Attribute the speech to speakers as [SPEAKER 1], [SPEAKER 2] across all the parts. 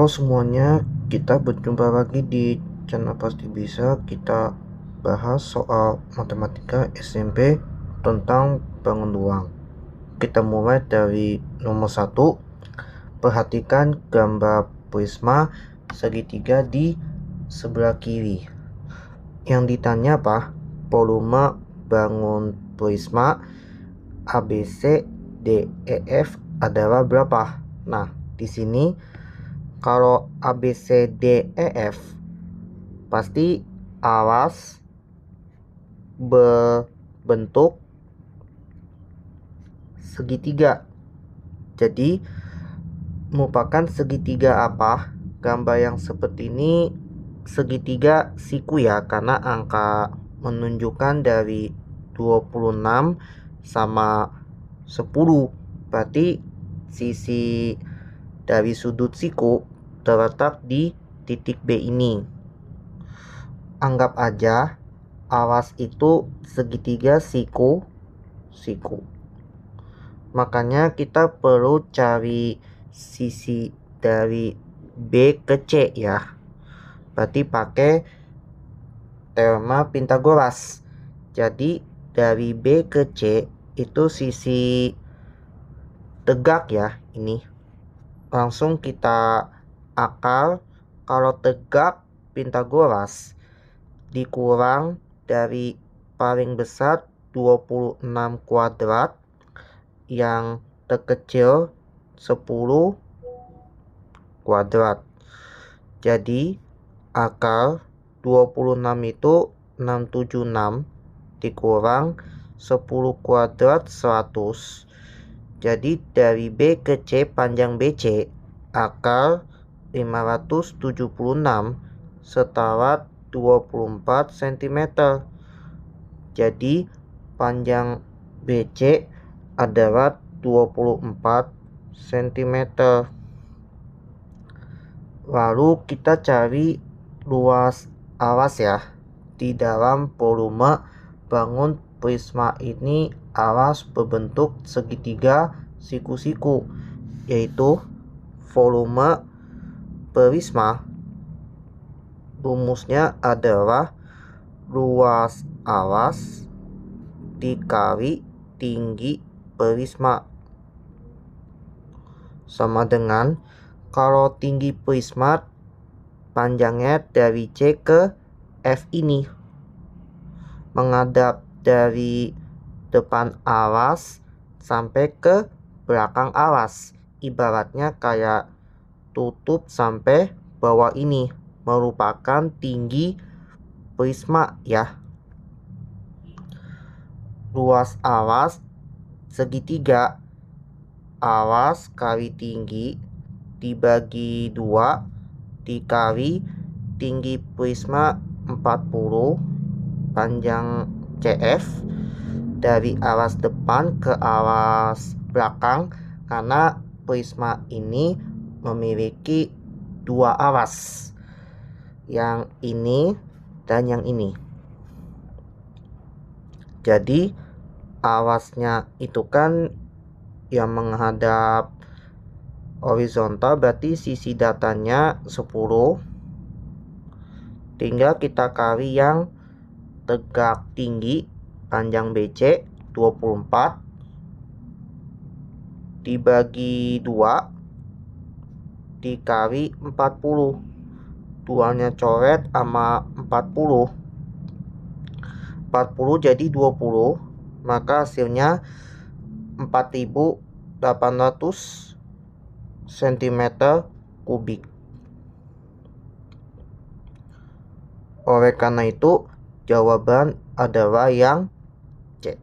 [SPEAKER 1] Halo semuanya, kita berjumpa lagi di channel Pasti Bisa. Kita bahas soal matematika SMP tentang bangun ruang. Kita mulai dari nomor 1. Perhatikan gambar prisma segitiga di sebelah kiri. Yang ditanya apa? Volume bangun prisma ABC DEF adalah berapa? Nah, di sini kalau ABCDEF pasti alas berbentuk segitiga. Jadi merupakan segitiga apa? Gambar yang seperti ini segitiga siku ya, karena angka menunjukkan dari 26 sama 10. Berarti sisi dari sudut siku terletak di titik B ini. Anggap aja alas itu segitiga siku. Makanya kita perlu cari sisi dari B ke C ya. Berarti pakai teorema Pythagoras. Jadi dari B ke C itu sisi tegak ya ini. Langsung kita akal, kalau tegak Pythagoras dikurang dari paling besar 26 kuadrat, yang terkecil 10 kuadrat. Jadi akal 26 itu 676 dikurang 10 kuadrat 100. Jadi dari B ke C panjang BC akal 576 setara 24 cm. Jadi panjang BC adalah 24 cm. Lalu kita cari luas alas ya. Di dalam volume bangun prisma ini alas berbentuk segitiga siku-siku, yaitu volume prisma rumusnya adalah luas alas dikali tinggi prisma, sama dengan kalau tinggi prisma panjangnya dari C ke F ini menghadap dari depan alas sampai ke belakang alas, ibaratnya kayak tutup sampai bawah ini merupakan tinggi prisma ya. Luas alas segitiga alas kali tinggi dibagi 2 dikali tinggi prisma 40 panjang CF dari alas depan ke alas belakang, karena prisma ini memiliki 2 alas, yang ini dan yang ini. Jadi alasnya itu kan yang menghadap horizontal, berarti sisi datanya 10. Tinggal kita kali yang tegak tinggi panjang BC 24 dibagi 2 dikali 40. Duanya coret sama 40 jadi 20, maka hasilnya 4800 cm kubik. Oleh karena itu jawaban adalah yang C.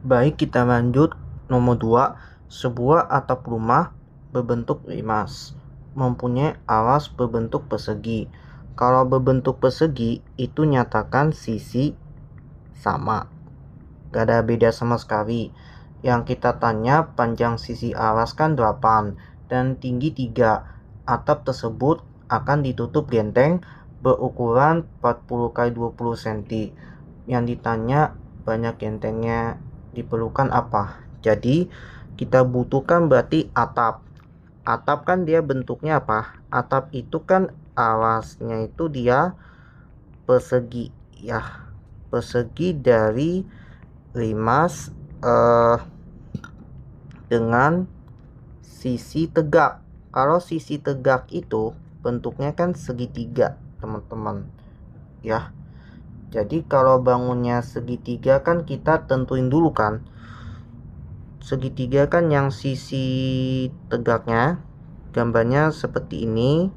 [SPEAKER 1] Baik, kita lanjut nomor 2. Sebuah atap rumah berbentuk limas mempunyai alas berbentuk persegi. Kalau berbentuk persegi itu nyatakan sisi sama, gak ada beda sama sekali. Yang kita tanya panjang sisi alas kan 8 dan tinggi 3. Atap tersebut akan ditutup genteng berukuran 40 x 20 cm. Yang ditanya banyak gentengnya diperlukan apa? Jadi kita butuhkan berarti atap. atap kan dia bentuknya apa? Atap itu kan alasnya itu dia persegi ya. Persegi dari 5 dengan sisi tegak. Kalau sisi tegak itu bentuknya kan segitiga, teman-teman. Ya. Jadi kalau bangunnya segitiga kan kita tentuin dulu kan. Segitiga kan yang sisi tegaknya gambarnya seperti ini.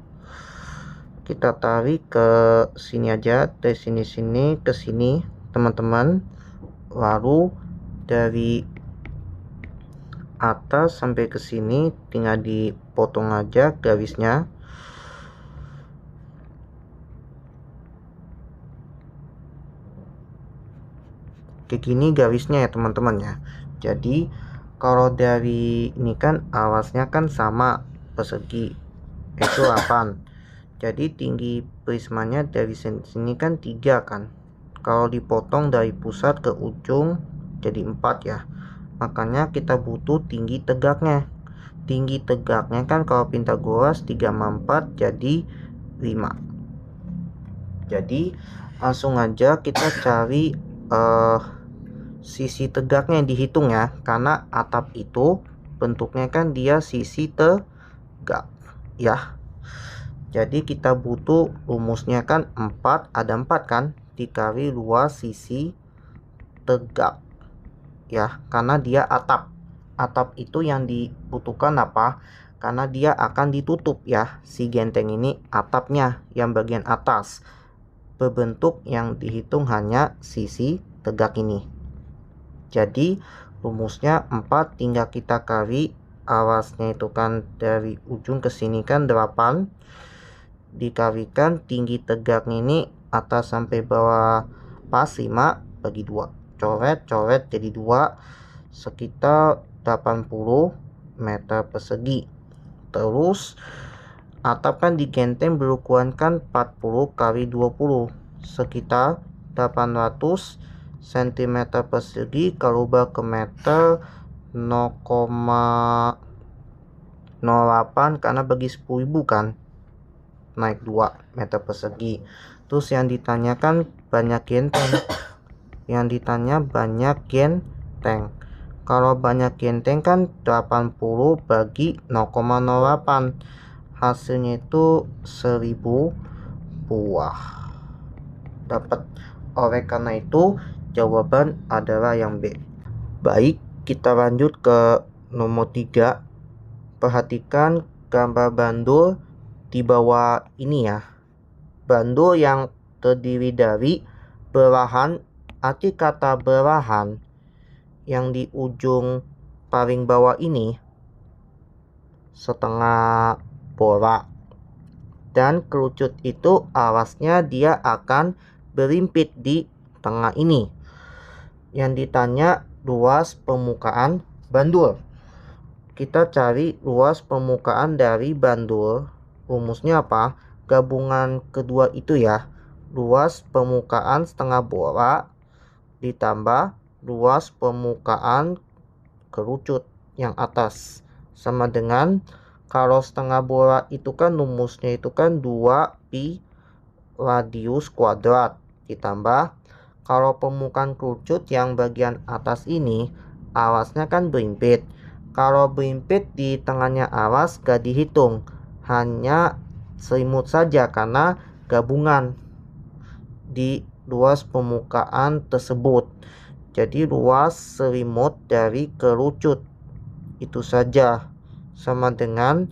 [SPEAKER 1] Kita tarik ke sini aja, dari sini ke sini, teman-teman. Lalu dari atas sampai ke sini tinggal dipotong aja garisnya. Kayak gini garisnya ya teman-teman ya. Jadi kalau dari ini kan alasnya kan sama persegi, itu 8. Jadi tinggi prismanya dari sini kan 3 kan. Kalau dipotong dari pusat ke ujung jadi 4 ya. Makanya kita butuh tinggi tegaknya. Tinggi tegaknya kan kalau Pitagoras 3/4 jadi 5. Jadi langsung aja kita cari sisi tegaknya dihitung ya. Karena atap itu bentuknya kan dia sisi tegak ya. Jadi kita butuh rumusnya kan 4, ada 4 kan, dikali luas sisi tegak ya, karena dia atap. Atap itu yang dibutuhkan apa? Karena dia akan ditutup ya, si genteng ini atapnya yang bagian atas berbentuk yang dihitung hanya sisi tegak ini. Jadi rumusnya 4 tinggal kita kali alasnya itu kan dari ujung ke sini kan 8 dikalikan tinggi tegaknya ini atas sampai bawah pas 5 bagi 2, coret jadi 2, sekitar 80 meter persegi. Terus atap kan digenteng berukuran kan 40 kali 20, sekitar 800 cm persegi. Kalau ubah ke meter 0,08 karena bagi 10.000 kan naik 2 meter persegi. Terus yang ditanyakan banyak genteng. Yang ditanya banyak genteng. Kalau banyak genteng kan 80 bagi 0,08. Hasilnya itu 1000 buah. Dapat. Oleh karena itu jawaban adalah yang B. Baik, kita lanjut ke nomor 3. Perhatikan gambar bandul di bawah ini ya. Bandul yang terdiri dari belahan. Arti kata belahan yang di ujung paling bawah ini setengah bola, dan kerucut itu alasnya dia akan berimpit di tengah ini. Yang ditanya luas permukaan bandul. Kita cari luas permukaan dari bandul. Rumusnya apa? Gabungan kedua itu ya. Luas permukaan setengah bola ditambah luas permukaan kerucut yang atas. Sama dengan kalau setengah bola itu kan rumusnya itu kan 2pi radius kuadrat ditambah kalau permukaan kerucut yang bagian atas ini alasnya kan berimpit. Kalau berimpit di tengahnya alas gak dihitung, hanya selimut saja karena gabungan di luas permukaan tersebut. Jadi luas selimut dari kerucut itu saja sama dengan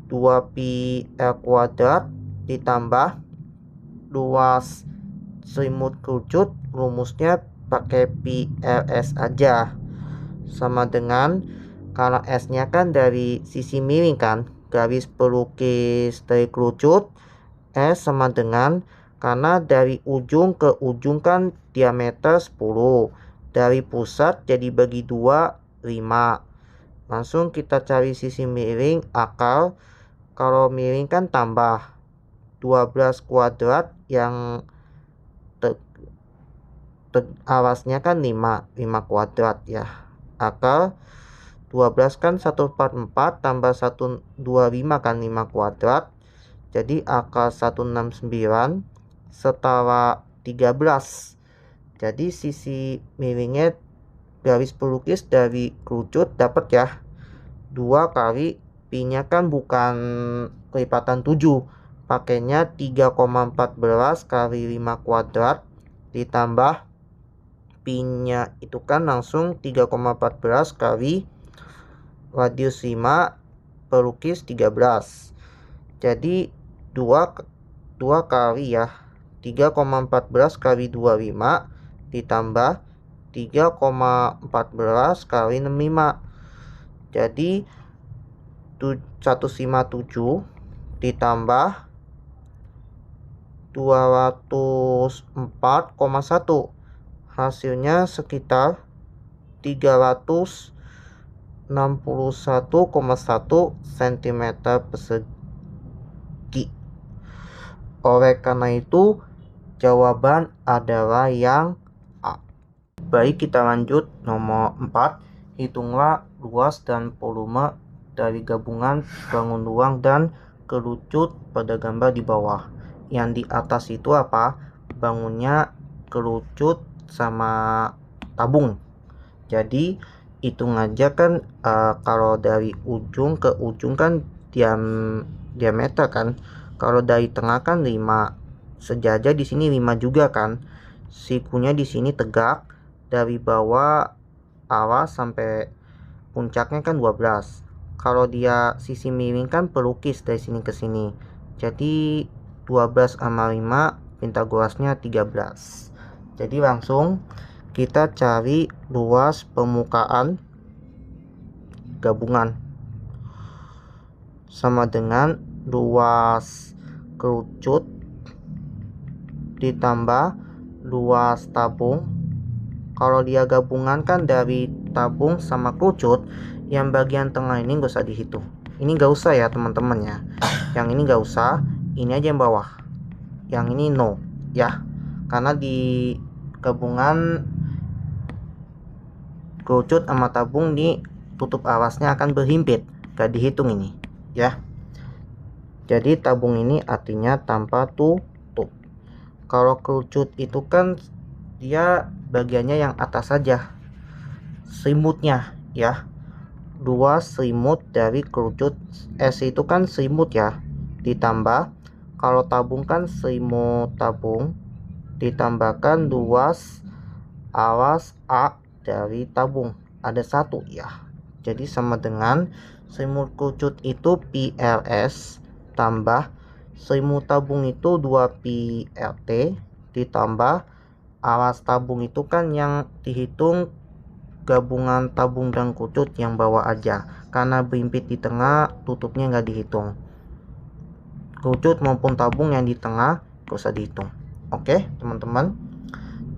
[SPEAKER 1] 2pi L kuadrat ditambah luas selimut kerucut, rumusnya pakai pi ls aja, sama dengan kalau S nya kan dari sisi miring kan, garis pelukis dari kerucut, S sama dengan karena dari ujung ke ujung kan diameter 10, dari pusat jadi bagi 2 5. Langsung kita cari sisi miring akar. Kalau miring kan tambah 12 kuadrat yang alasnya kan 5 kuadrat ya. Akar 12 kan 144 tambah 125 kan 5 kuadrat. Jadi akar 169 setara 13. Jadi sisi miringnya garis pelukis dari kerucut dapat ya 2 kali pi-nya kan bukan kelipatan 7, pakainya 3,14 kali 5 kuadrat ditambah pi-nya itu kan langsung 3,14 kali radius 5 pelukis 13. Jadi 2 kali ya 3,14 kali 25 ditambah 3,14 kali 65. Jadi 157 ditambah 204,1, hasilnya sekitar 361,1 cm persegi. Oleh karena itu jawaban adalah yang A. Baik, kita lanjut nomor 4. Hitunglah luas dan volume dari gabungan bangun ruang dan kerucut pada gambar di bawah. Yang di atas itu apa? Bangunnya, kerucut, sama tabung. Jadi hitung aja kan, kalau dari ujung ke ujung kan diameter kan. Kalau dari tengah kan 5, sejajar di sini 5 juga kan. Sikunya di sini tegak, dari bawah awas sampai puncaknya kan 12. Kalau dia sisi miring kan pelukis dari sini ke sini. Jadi 12 sama 5 Pitagorasnya 13. Jadi langsung kita cari luas permukaan gabungan sama dengan luas kerucut ditambah luas tabung. Kalau dia gabungan kan dari tabung sama kerucut, yang bagian tengah ini gak usah dihitung. Ini gak usah ya teman-teman ya. Yang ini gak usah, ini aja yang bawah. Yang ini no ya, karena di gabungan kerucut sama tabung di tutup alasnya akan berhimpit, gak dihitung ini ya. Jadi tabung ini artinya tanpa tutup. Kalau kerucut itu kan dia bagiannya yang atas saja, selimutnya ya. Luas selimut dari kerucut, S itu kan selimut ya, ditambah kalau tabung kan selimut tabung ditambahkan luas alas A dari tabung, ada 1 ya. Jadi sama dengan selimut kerucut itu PLS tambah selimut tabung itu 2PLT ditambah alas tabung itu kan yang dihitung gabungan tabung dan kerucut yang bawah aja, karena berhimpit di tengah tutupnya nggak dihitung. Kerucut maupun tabung yang di tengah gak usah dihitung. Oke teman-teman,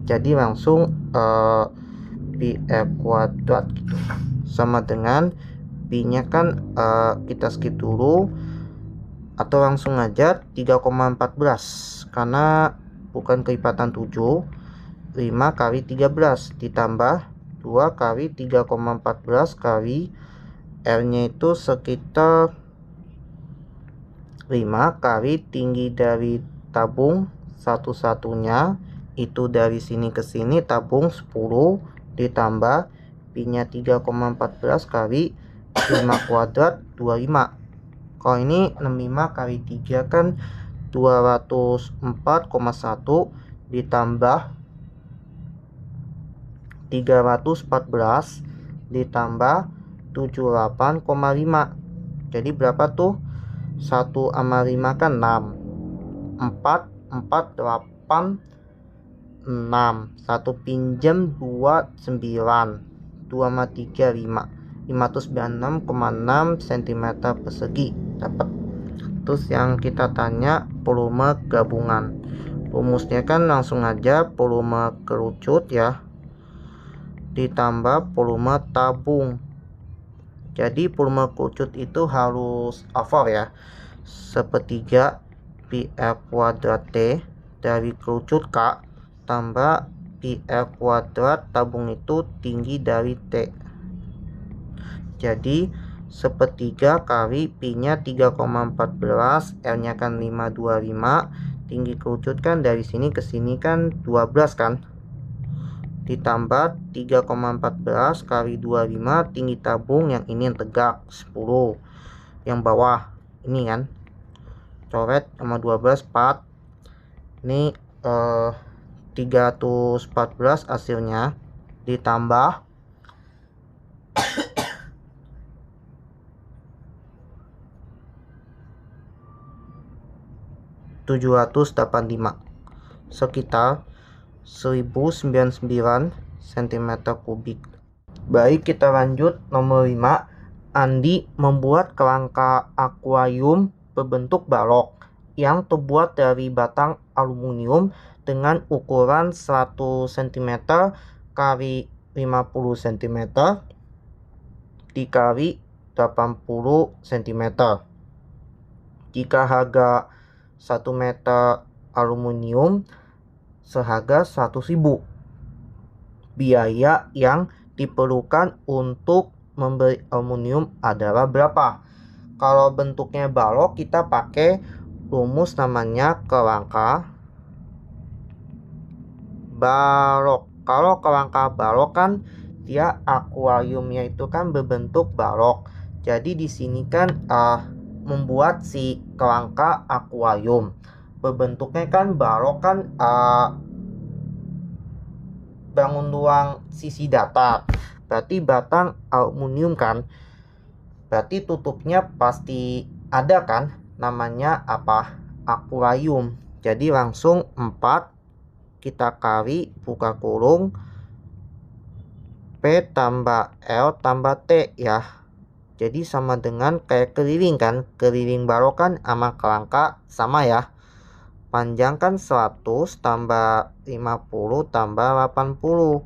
[SPEAKER 1] jadi langsung pi kuadrat gitu sama dengan pi-nya kan kita skip dulu atau langsung aja 3,14 karena bukan kelipatan 7. 5 kali 13 ditambah 2 kali 3,14 kali R nya itu sekitar 5 kali tinggi dari tabung satu-satunya itu dari sini ke sini tabung 10 ditambah pi nya 3,14 kali 5 kuadrat 25. Kalau ini 65 kali 3 kan 204,1 ditambah 314 ditambah 78,5. Jadi berapa tuh? 1 sama 5 kan 6. 4 8 6. 1 pinjam 2 9. 2 sama 3 5. 596,6 cm persegi dapat. Terus yang kita tanya volume gabungan, rumusnya kan langsung aja volume kerucut ya ditambah volume tabung. Jadi volume kerucut itu harus hafal ya, sepertiga pi r kuadrat T dari kerucut K tambah pi r kuadrat tabung itu tinggi dari T. Jadi sepertiga kali pi-nya 3,14, L-nya kan 525, tinggi kerucutkan dari sini ke sini kan 12 kan, ditambah 3,14 kali 25, tinggi tabung yang ini yang tegak 10, yang bawah ini kan coret sama 12 4, ini 314 hasilnya, ditambah 785, sekitar 1099 cm kubik. Baik, kita lanjut nomor 5. Andi membuat kerangka akuarium berbentuk balok yang terbuat dari batang aluminium dengan ukuran 100 cm kali 50 cm dikali 80 cm. Jika harga 1 meter aluminium seharga 100.000. Biaya yang diperlukan untuk membeli aluminium adalah berapa? Kalau bentuknya balok, kita pakai rumus namanya kerangka balok. Kalau kerangka balok kan dia akuariumnya itu kan berbentuk balok. Jadi di sini kan membuat si kerangka akuarium berbentuknya kan balok kan, bangun ruang sisi datar, berarti batang aluminium kan, berarti tutupnya pasti ada kan, namanya apa? Akuarium. Jadi langsung 4 kita kali buka kurung P tambah L tambah T ya. Jadi sama dengan kayak keliling kan, keliling balok kan sama kerangka sama ya. Panjang kan 100 tambah 50 tambah 80.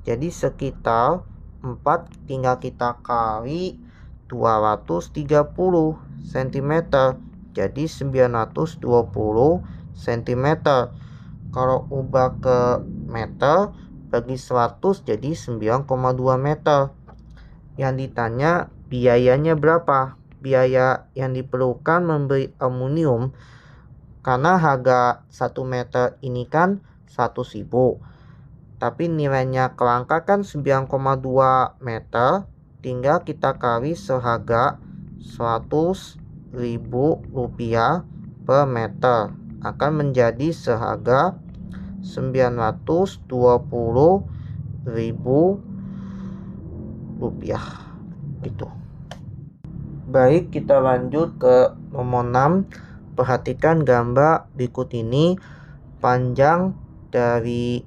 [SPEAKER 1] Jadi sekitar 4 tinggal kita kali 230 cm. Jadi 920 cm. Kalau ubah ke meter bagi 100 jadi 9,2 meter. Yang ditanya biayanya berapa? Biaya yang diperlukan membeli aluminium karena harga 1 meter ini kan 100.000, tapi nilainya kerangka kan 9,2 meter, tinggal kita kali seharga 100.000 rupiah per meter, akan menjadi seharga 920.000 rupiah gitu. Baik, kita lanjut ke nomor 6. Perhatikan gambar berikut ini. Panjang dari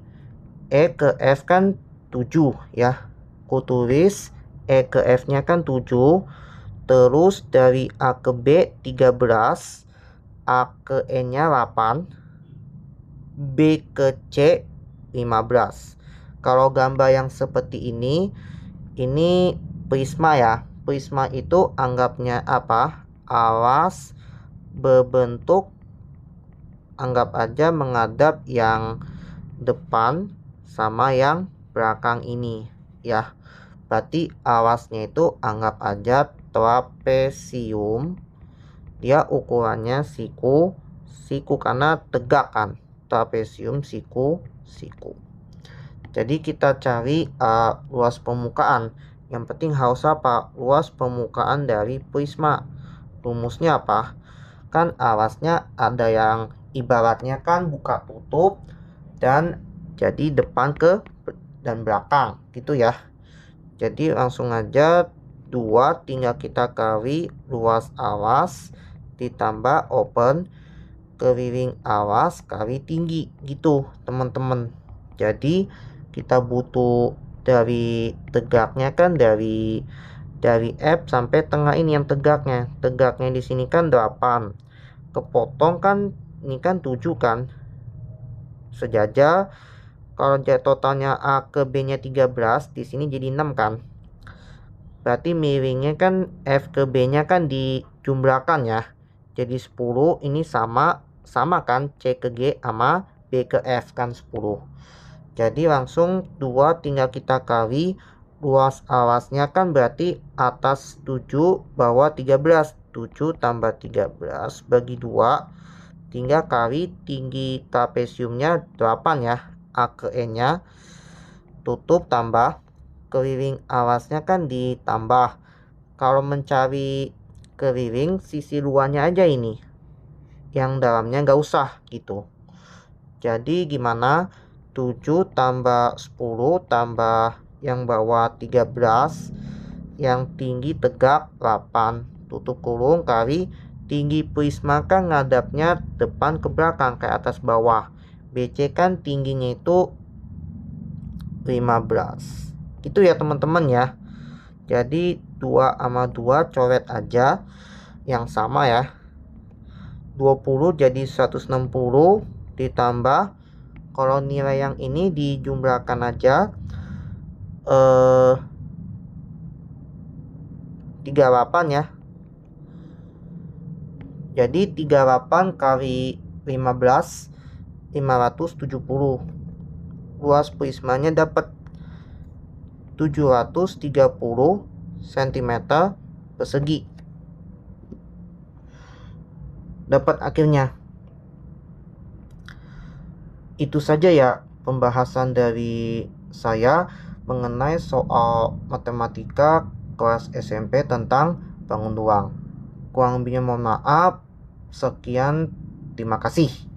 [SPEAKER 1] E ke F kan 7 ya. Ku tulis E ke F nya kan 7. Terus dari A ke B 13, A ke E nya 8, B ke C 15. Kalau gambar yang seperti ini prisma ya. Prisma itu anggapnya apa? Alas berbentuk, anggap aja menghadap yang depan sama yang belakang ini ya. Berarti alasnya itu anggap aja trapesium. Dia ukurannya siku karena tegak kan. Trapesium siku. Jadi kita cari luas permukaan. Yang penting harus apa? Luas permukaan dari prisma. Rumusnya apa? Kan alasnya ada yang ibaratnya kan buka tutup dan jadi depan ke dan belakang gitu ya. Jadi langsung aja 2 tinggal kita kali luas alas ditambah open keliling alas kali tinggi gitu teman-teman. Jadi kita butuh dari tegaknya kan dari F sampai tengah ini yang tegaknya di sini kan 8, kepotong kan ini kan 7 kan, sejajar. Kalau totalnya A ke B nya 13, di sini jadi 6 kan, berarti miringnya kan F ke B nya kan dijumlahkan ya, jadi 10. Ini sama kan C ke G sama B ke F kan 10. Jadi langsung 2 tinggal kita kali luas alasnya kan berarti atas 7 bawah 13. 7 tambah 13 bagi 2, tinggal kali tinggi trapesiumnya 8 ya, A ke E nya, tutup tambah keliling alasnya kan ditambah. Kalau mencari keliling sisi luarnya aja ini, yang dalamnya nggak usah gitu. Jadi gimana? 7 tambah 10 tambah yang bawah 13, yang tinggi tegak 8, tutup kurung kali tinggi prisma kan ngadapnya depan ke belakang kayak atas bawah. BC kan tingginya itu 15. Itu ya teman-teman ya. Jadi 2 sama 2 coret aja yang sama ya. 20 jadi 160 ditambah, kalau nilai yang ini dijumlahkan aja 38 ya. Jadi 38 kali 15, 570. Luas prismanya dapat 730 cm persegi. Dapat akhirnya. Itu saja ya pembahasan dari saya mengenai soal matematika kelas SMP tentang bangun ruang. Kurang lebihnya mohon maaf. Sekian, terima kasih.